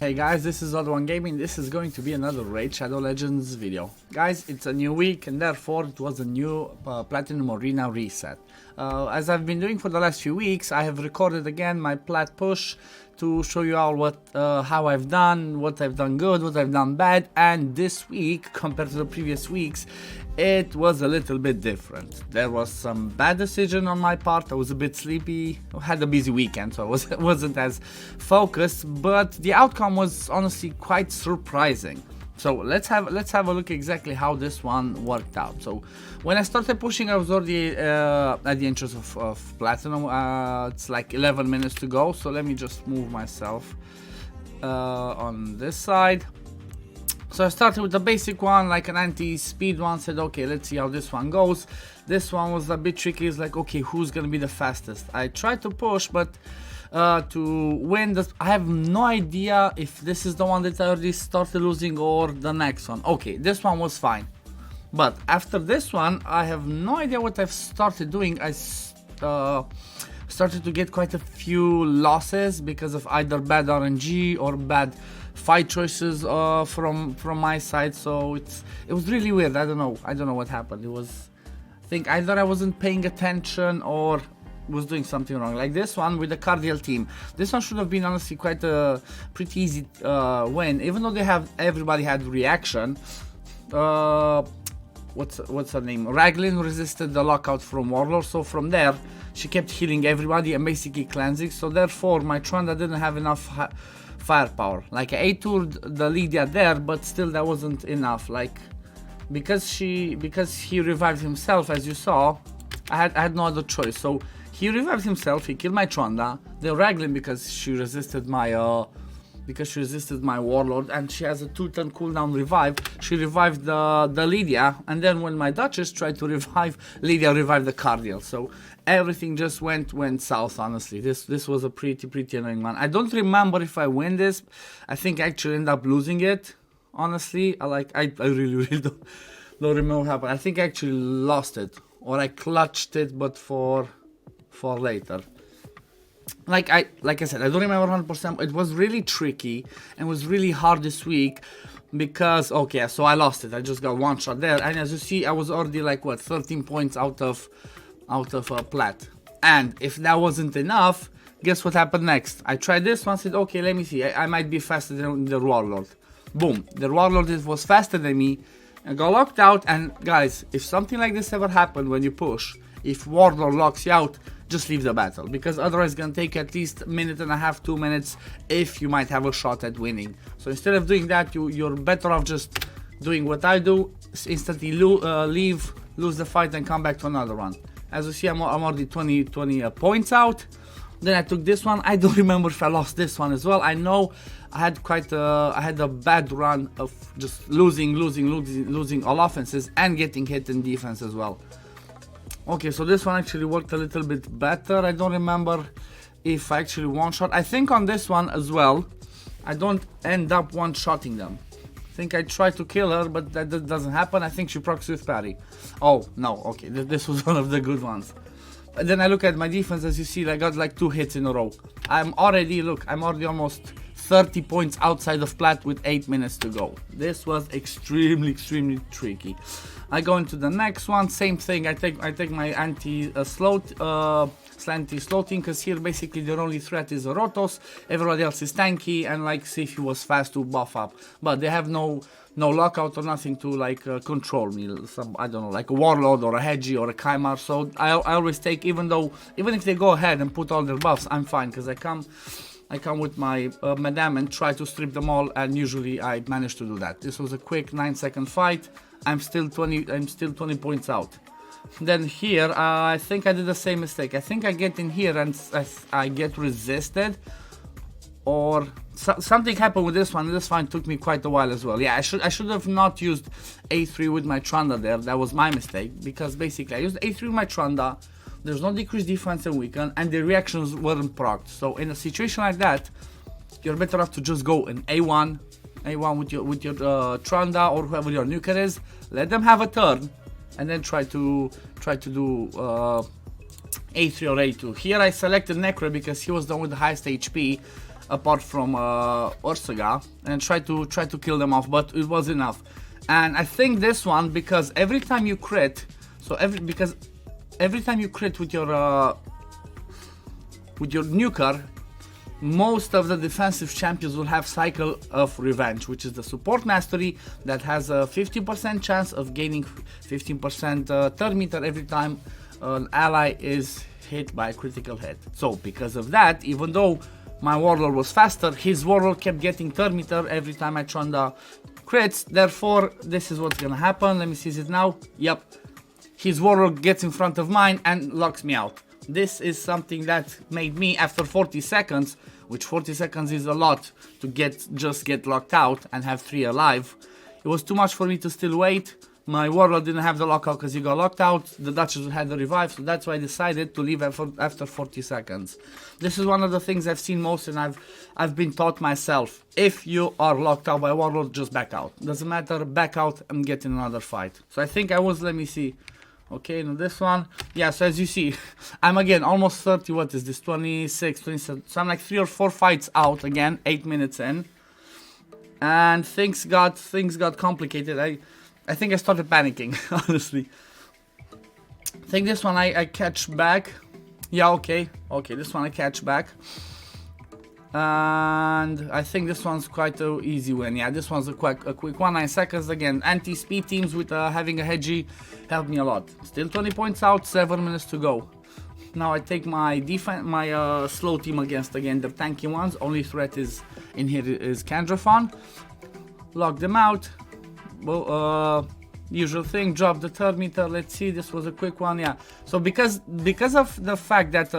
Hey guys, this is OddOneGaming. This is going to be another Raid Shadow Legends video. Guys, it's a new week and therefore it was a new Platinum Arena reset. As I've been doing for the last few weeks, I have recorded again my Plat push to show you all how I've done, what I've done good, what I've done bad, and this week, compared to the previous weeks, it was a little bit different. There was some bad decision on my part. I was a bit sleepy. I had a busy weekend, so I wasn't as focused, but the outcome was honestly quite surprising. So let's have a look exactly how this one worked out. So when I started pushing, I was already at the entrance of Platinum. It's like 11 minutes to go, so let me just move myself on this side. So I started with the basic one, like an anti-speed one, said okay, let's see how this one goes. This one was a bit tricky. It's like, okay, who's gonna be the fastest? I tried to push, but to win this, I have no idea if this is the one that I already started losing or the next one. Okay, this one was fine, but after this one I have no idea what I've started doing. I started to get quite a few losses because of either bad RNG or bad fight choices from my side. So it was really weird. I don't know what happened. It was, I think either I wasn't paying attention or was doing something wrong. Like this one with the Cardial team, this one should have been honestly quite a pretty easy win, even though everybody had reaction. What's her name? Raglan resisted the lockout from Warlord, so from there she kept healing everybody and basically cleansing, so therefore my Trunda didn't have enough firepower. Like I A2'd the Lydia there, but still that wasn't enough. Like because he revived himself, as you saw, I had no other choice. So he revived himself, he killed my Trunda, then Raglan because she resisted my Warlord, and she has a 2-turn cooldown revive. She revived the Lydia, and then when my Duchess tried to revive Lydia, revived the Cardial. So everything just went south. Honestly, this was a pretty annoying one. I don't remember if I win this. I think I actually end up losing it. Honestly, I really don't remember what happened. I think I actually lost it, or I clutched it, but for later. Like I said, I don't remember 100%. It was really tricky and was really hard this week because, okay, so I lost it. I just got one shot there, and as you see, I was already like what, 13 points out of Plat. And if that wasn't enough, guess what happened next? I tried this one, said okay, let me see, I might be faster than the Warlord. Boom, the Warlord was faster than me and got locked out. And guys, if something like this ever happened when you push, if Warlord locks you out, just leave the battle, because otherwise it's gonna take at least 1.5 to 2 minutes if you might have a shot at winning. So instead of doing that, you're better off just doing what I do, instantly leave, lose the fight, and come back to another one. As you see, I'm already 20 points out. Then I took this one. I don't remember if I lost this one as well. I know I had a bad run of just losing all offenses and getting hit in defense as well. Okay, so this one actually worked a little bit better. I don't remember if I actually one-shot. I think on this one as well, I don't end up one-shotting them. I think I tried to kill her, but that doesn't happen. I think she procs with parry. Oh, no, okay, this was one of the good ones. And then I look at my defense, as you see, I got like 2 hits in a row. I'm already almost 30 points outside of Plat with 8 minutes to go. This was extremely tricky. I go into the next one, same thing. I take my anti-slow team, because here basically their only threat is Rotos. Everybody else is tanky, and like Sifu was fast to buff up, but they have no lockout or nothing to like control me. I don't know, like a Warlord or a Hedgie or a Kaimar. So I always take, even if they go ahead and put all their buffs, I'm fine, because I come with my Madame and try to strip them all, and usually I manage to do that. This was a quick 9-second fight. I'm still 20 points out. Then here, I think I did the same mistake. I think I get in here and I get resisted, or something happened with this one. This one took me quite a while as well. Yeah, I should have not used A3 with my Trunda there. That was my mistake, because basically I used A3 with my Trunda. There's no decreased defense and weaken, and the reactions weren't procced. So in a situation like that, you're better off to just go in A1 with your Trunda or whoever your nuker is. Let them have a turn, and then try to do A3 or A2. Here I selected Necro because he was the one with the highest HP, apart from Orsaga, and try to kill them off, but it was enough. And I think this one, because every time you crit, every time you crit with your nuker, most of the defensive champions will have Cycle of Revenge, which is the support mastery that has a 50% chance of gaining 15% turn meter every time an ally is hit by a critical hit. So because of that, even though my warlord was faster, his warlord kept getting turn meter every time I Trunda crits. Therefore, this is what's gonna happen. Let me see it now. Yep, his warlord gets in front of mine and locks me out. This is something that made me, after 40 seconds, which 40 seconds is a lot to just get locked out and have 3 alive. It was too much for me to still wait. My warlord didn't have the lockout because he got locked out. The Duchess had the revive, so that's why I decided to leave after 40 seconds. This is one of the things I've seen most, and I've been taught myself. If you are locked out by a warlord, just back out. Doesn't matter, back out and get in another fight. So I think I was, let me see. Okay, now this one, yeah, so as you see, I'm again almost 30, what is this, 26, 27, so I'm like 3 or 4 fights out again, 8 minutes in, and things got complicated. I think I started panicking, honestly. I think this one I catch back, yeah, okay, this one I catch back, and I think this one's quite an easy win. Yeah, this one's a quick one, 9 seconds. Again, anti-speed teams with having a hedgie helped me a lot. Still 20 points out, 7 minutes to go. Now I take my slow team against, again, the tanky ones. Only threat is in here is Kandrafon. Lock them out. Well, usual thing, drop the turn meter. Let's see, this was a quick one. Yeah, so because of the fact that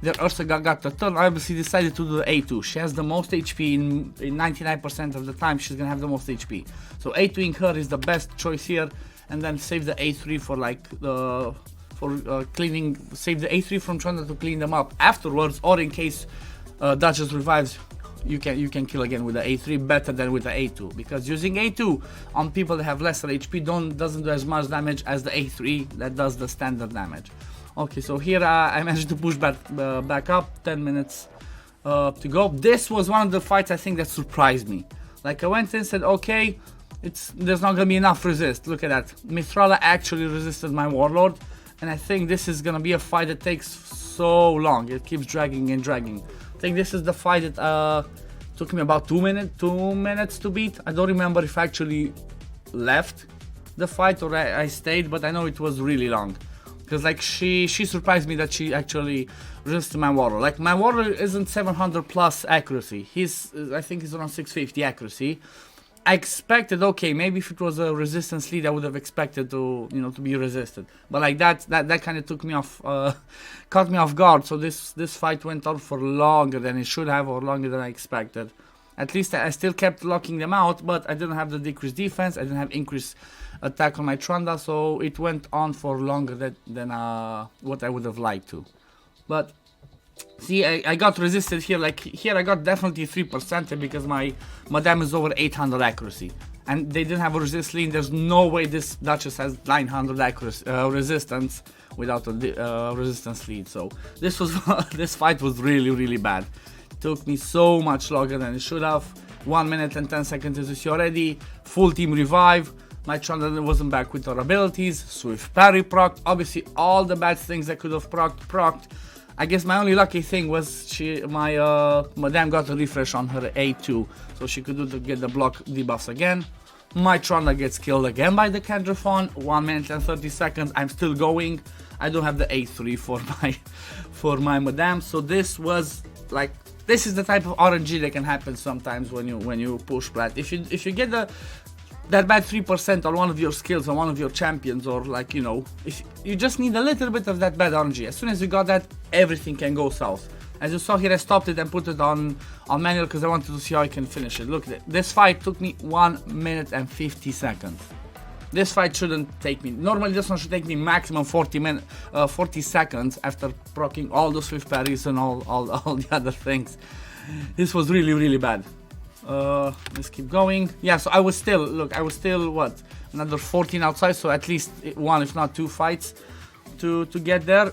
their Ursaga got the turn, I obviously decided to do the A2. She has the most HP in 99% of the time. She's gonna have the most HP. So A2ing her is the best choice here, and then save the A3 for like cleaning. Save the A3 from Trunda to clean them up afterwards, or in case Duchess revives, you can kill again with the A3 better than with the A2, because using A2 on people that have lesser HP doesn't do as much damage as the A3 that does the standard damage. Okay, so here I managed to push back up, 10 minutes to go. This was one of the fights I think that surprised me. Like I went in and said, okay, there's not gonna be enough resist. Look at that. Mithrala actually resisted my warlord, and I think this is gonna be a fight that takes so long. It keeps dragging and dragging. I think this is the fight that took me about 2 minutes to beat. I don't remember if I actually left the fight or I stayed, but I know it was really long. Because like she surprised me that she actually resisted my warlord. Like my warlord isn't 700 plus accuracy. I think he's around 650 accuracy. I expected, okay, maybe if it was a resistance lead, I would have expected to be resisted. But like that kind of took me off, caught me off guard. So this fight went on for longer than it should have, or longer than I expected. At least I still kept locking them out, but I didn't have the decreased defense. I didn't have increased attack on my Trunda, so it went on for longer than what I would have liked to. But see, I got resisted here. Like here I got definitely 3% because my Madame is over 800 accuracy, and they didn't have a resist lead. There's no way this Duchess has 900 accuracy resistance without a resistance lead. So this fight was really bad. It took me so much longer than it should have. 1 minute and 10 seconds as you see already. Full team revive. My Trunda wasn't back with her abilities. Swift parry procced. Obviously all the bad things I could have procced. I guess my only lucky thing was my Madame got a refresh on her A2, so she could get the block debuffs again. My Trunda gets killed again by the Kandrafon. 1 minute and 30 seconds. I'm still going. I don't have the A3 for my Madame. So this was like, this is the type of RNG that can happen sometimes when you push Plat. If you get that bad 3% on one of your skills, on one of your champions, or like, if you just need a little bit of that bad RNG. As soon as you got that, everything can go south. As you saw here, I stopped it and put it on manual because I wanted to see how I can finish it. Look at it. This fight took me 1 minute and 50 seconds. This fight shouldn't take me. Normally this one should take me maximum 40 seconds after proccing all the swift parries and all the other things. This was really bad. Let's keep going. Yeah, so I was still what, another 14 outside, so at least one if not two fights to get there.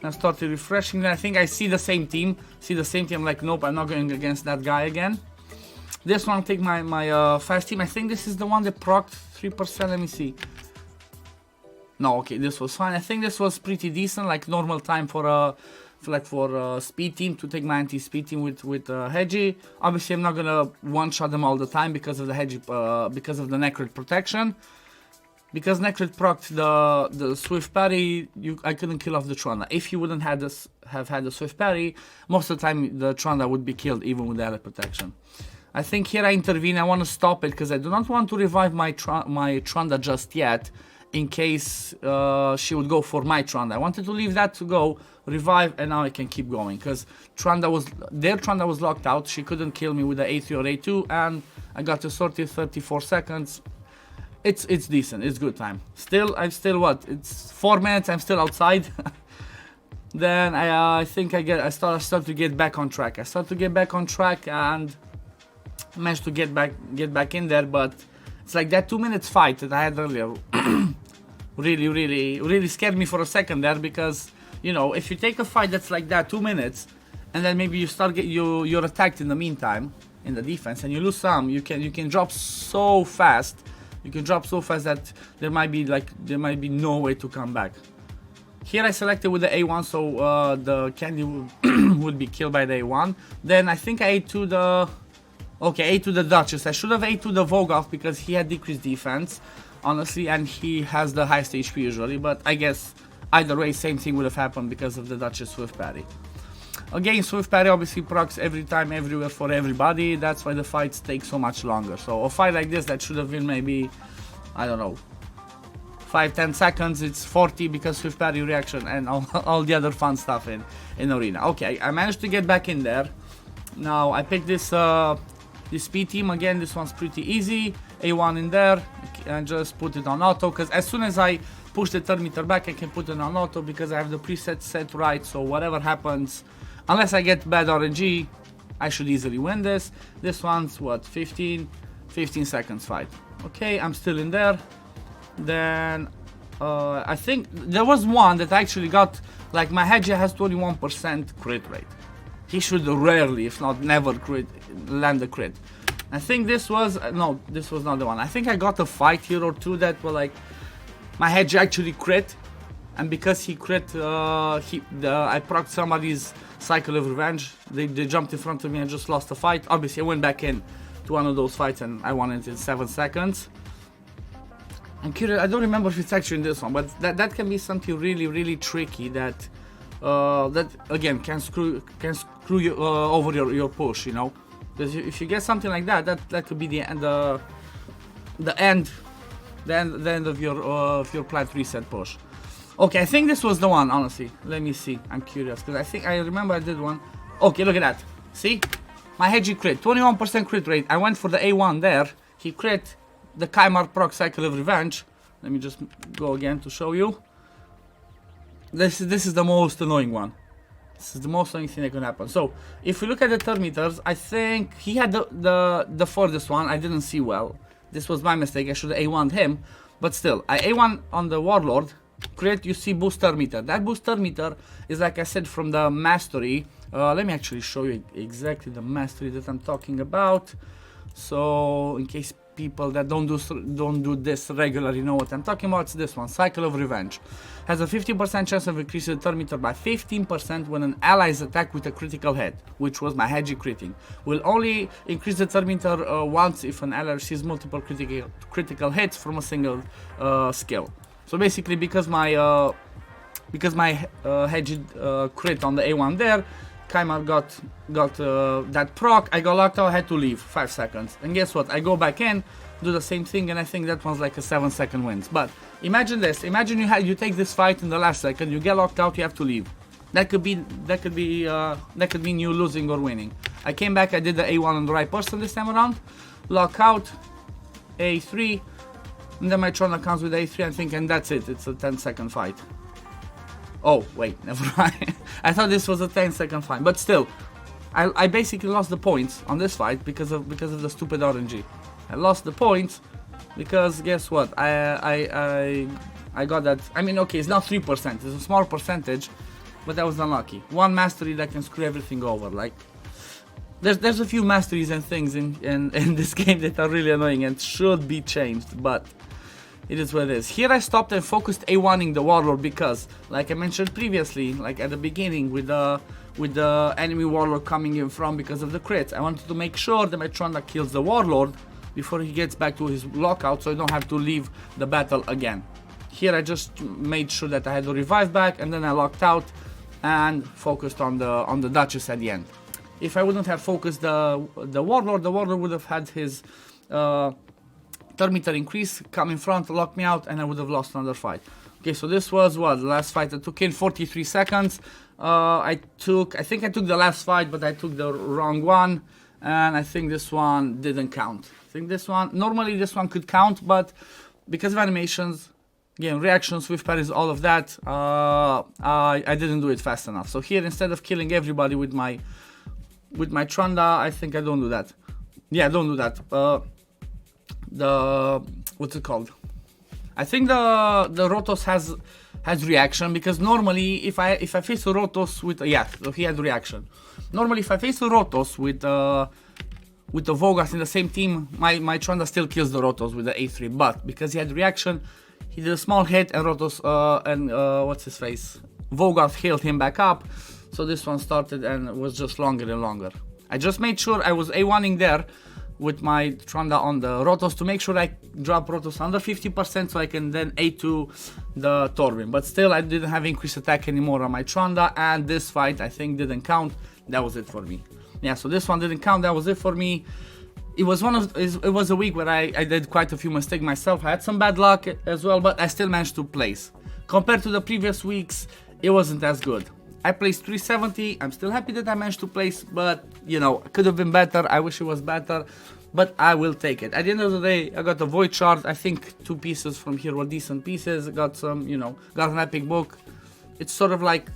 I started refreshing, then I think I see the same team. Like, nope, I'm not going against that guy again. This one, take my fast team. I think this is the one that procced 3%. Let me see. No, okay, this was fine. I think this was pretty decent, like normal time for a speed team to take my anti-speed team with Hedgie. Obviously, I'm not gonna one-shot them all the time because of the Hedgie, because of the Necrit protection. Because Necrit procced the Swift Parry, I couldn't kill off the Trunda. If you wouldn't have had the Swift Parry, most of the time the Trunda would be killed even with the protection. I think here I intervene. I want to stop it because I do not want to revive my Trunda just yet, in case she would go for my Trunda. I wanted to leave that to go, revive, and now I can keep going because their Trunda was locked out. She couldn't kill me with the A3 or A2, and I got to 34 seconds. It's decent. It's good time. I'm still what? It's 4 minutes. I'm still outside. Then I think I start to get back on track. And managed to get back in there, but it's like that 2 minutes fight that I had earlier really scared me for a second there, because you know, if you take a fight that's like that 2 minutes and then maybe you're attacked in the meantime in the defense and you lose some, you can drop so fast. You can drop so fast that there might be no way to come back. Here I selected with the A1, so the candy would be killed by the A1. Then I think I A2 the Duchess. I should have A2 the Vogoth because he had decreased defense, honestly, and he has the highest HP usually, but I guess either way same thing would have happened because of the Duchess Swift Parry. Again, Swift Parry obviously procs every time, everywhere, for everybody. That's why the fights take so much longer. So a fight like this that should have been maybe, I don't know, 5-10 seconds, it's 40 because Swift Parry reaction and all the other fun stuff in Arena. Okay, I managed to get back in there. Now I picked this speed team again. This one's pretty easy. A1 in there and just put it on auto, because as soon as I push the turn meter back I can put it on auto because I have the preset set right, so whatever happens, unless I get bad RNG, I should easily win this. This one's what, 15 seconds fight. Okay, I'm still in there. Then I think there was one that I actually got, like my Hedgia has 21% crit rate. He should rarely, if not never, land a crit. I think this was, no, this was not the one. I think I got a fight here or two that were like, my Hedgia actually crit, and because he crit, I procced somebody's Cycle of Revenge. They jumped in front of me and just lost the fight. Obviously I went back in to one of those fights and I won it in 7 seconds. I'm curious, I don't remember if it's actually in this one, but that can be something really tricky that again can screw you over your push, you know. Because if you get something like that, that could be the end of your Plat reset push. Okay, I think this was the one, honestly. Let me see. I'm curious because I remember I did one. Okay, look at that. See, my Hedgie crit, 21% crit rate. I went for the A1 there. He crit the Kaimar proc Cycle of Revenge. Let me just go again to show you. This is the most annoying one. This is the most annoying thing that can happen. So if we look at the turn meters, I think he had the furthest one. I didn't see well. This was my mistake. I should have A1'd him. But still, I A1 on the Warlord. Crit, you see booster meter. That booster meter is, like I said, from the mastery. Let me actually show you exactly the mastery that I'm talking about. So in case people that don't do this regularly know what I'm talking about, it's this one, Cycle of Revenge. Has a 50% chance of increasing the turn meter by 15% when an ally is attacked with a critical hit, which was my Hedgie critting. Will only increase the turn meter once if an ally receives multiple critical hits from a single skill. So basically, because my Hedgie crit on the A1 there, Kaimar got that proc, I got locked out, I had to leave 5 seconds. And guess what? I go back in, do the same thing, and I think that one's like a 7-second wins. But imagine this. Imagine you take this fight in the last second, you get locked out, you have to leave. That could mean you losing or winning. I came back, I did the A1 on the right person this time around. Lock out, A3, and then my Trona comes with A3, I think, and that's it. It's a 10-second fight. Oh, wait, never mind. I thought this was a 10-second fight, but still, I basically lost the points on this fight because of the stupid RNG. I lost the points because guess what? I got that. I mean, okay, it's not 3%. It's a small percentage. but I was unlucky. One mastery that can screw everything over. Like, there's a few masteries and things in this game that are really annoying and should be changed, but it is what it is. Here I stopped and focused A1ing the Warlord because, like I mentioned previously, like at the beginning with the enemy Warlord coming in from because of the crits, I wanted to make sure that my Trunda kills the Warlord before he gets back to his lockout, so I don't have to leave the battle again. Here I just made sure that I had the revive back, and then I locked out and focused on the Duchess at the end. If I wouldn't have focused the Warlord would have had his third meter increase, come in front, lock me out, and I would have lost another fight. Okay, so this was what, the last fight I took in 43 seconds. I think I took the last fight, but I took the wrong one, and I think this one didn't count. I think this one, normally this one could count, but because of animations, again, reactions, swift parries, all of that, I didn't do it fast enough. So here, instead of killing everybody with my Trunda, I think I don't do that. Yeah, I don't do that. What's it called? I think the Rotos has reaction, because normally if I face a Rotos with so he had reaction. Normally if I face a Rotos with the Vogas in the same team, my Trunda still kills the Rotos with the A3, but because he had reaction, he did a small hit and Rotos what's his face? Vogas healed him back up. So this one started and was just longer and longer. I just made sure I was A1ing there with my Trunda on the Rotos to make sure I drop Rotos under 50% so I can then A2 the Torvin. But still I didn't have increased attack anymore on my Trunda, and this fight I think didn't count. That was it for me. Yeah, so this one didn't count, that was it for me. It was a week where I did quite a few mistakes myself. I had some bad luck as well, but I still managed to place. Compared to the previous weeks, it wasn't as good. I placed 370, I'm still happy that I managed to place, but you know, it could have been better, I wish it was better, but I will take it. At the end of the day, I got a void shard, I think 2 pieces from here were decent pieces, got some, you know, got an epic book. It's sort of like,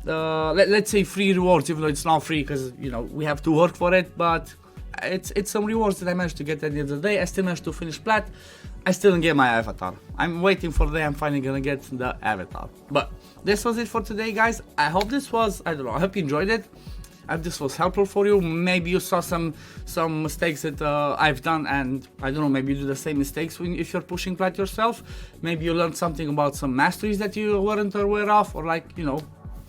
let's say free rewards, even though it's not free because, you know, we have to work for it, but it's some rewards that I managed to get at the end of the day. I still managed to finish Plat. I still didn't get my avatar. I'm waiting for the day I'm finally gonna get the avatar. But this was it for today, guys. I hope this was, I don't know, I hope you enjoyed it. I hope this was helpful for you. Maybe you saw some mistakes that I've done, and I don't know, maybe you do the same mistakes if you're pushing Plat yourself. Maybe you learned something about some masteries that you weren't aware of, or like, you know,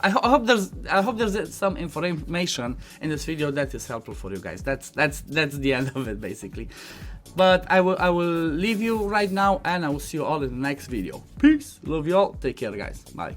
I hope there's some information in this video that is helpful for you guys. That's the end of it basically. But I will leave you right now, and I will see you all in the next video. Peace. Love you all. Take care, guys. Bye.